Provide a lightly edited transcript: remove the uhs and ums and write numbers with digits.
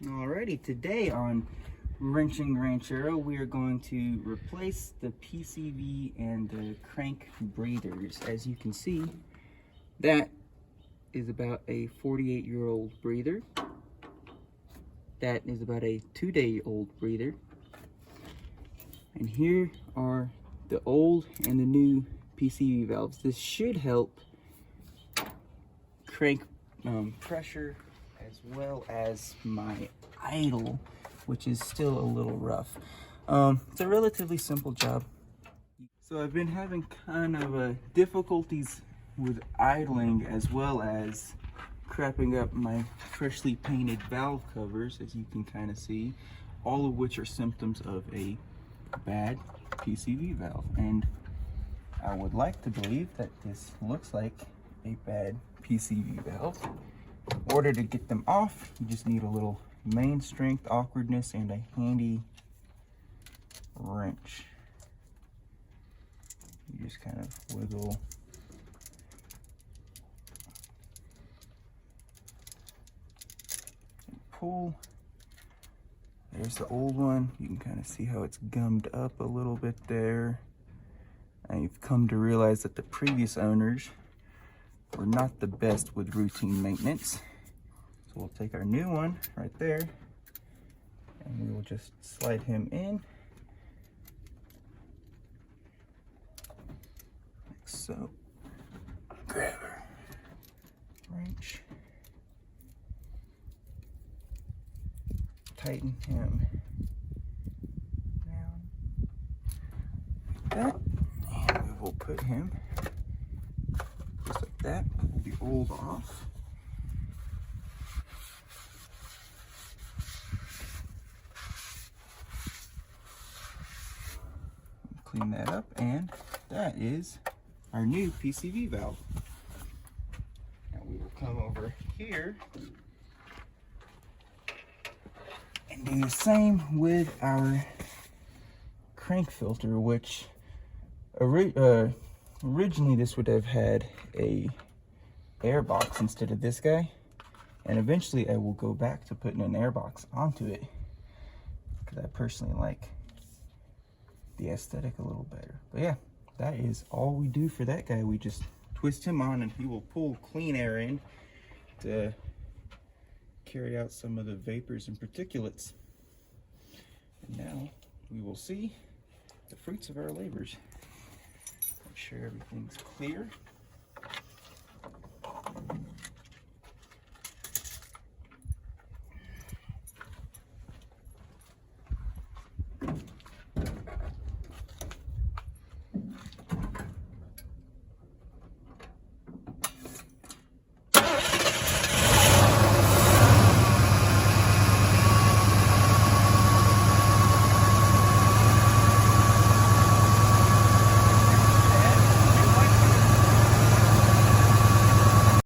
Alrighty, today on Wrenching Ranchero, we are going to replace the PCV and the crank breathers. As you can see, that is about a 48-year-old breather. That is about a 2-day-old breather. And here are the old and the new PCV valves. This should help crank pressure as well as my idle, which is still a little rough. It's a relatively simple job. So I've been having kind of difficulties with idling as well as crapping up my freshly painted valve covers, as you can kind of see, all of which are symptoms of a bad PCV valve. And I would like to believe that this looks like a bad PCV valve. In order to get them off, you just need a little main strength, awkwardness, and a handy wrench. You just kind of wiggle and pull. There's the old one. You can kind of see how it's gummed up a little bit there. And you've come to realize that the previous owners were not the best with routine maintenance. So we'll take our new one right there and we will just slide him in like so. Grab our wrench, tighten him down like that, and we will put him just like that. Pull the old off. Clean that up, and that is our new PCV valve. Now we will come over here and do the same with our crank filter, which originally this would have had a air box instead of this guy, and eventually I will go back to putting an air box onto it because I personally like the aesthetic a little better. But yeah, that is all we do for that guy. We just twist him on and he will pull clean air in to carry out some of the vapors and particulates. And now we will see the fruits of our labors. Make sure everything's clear.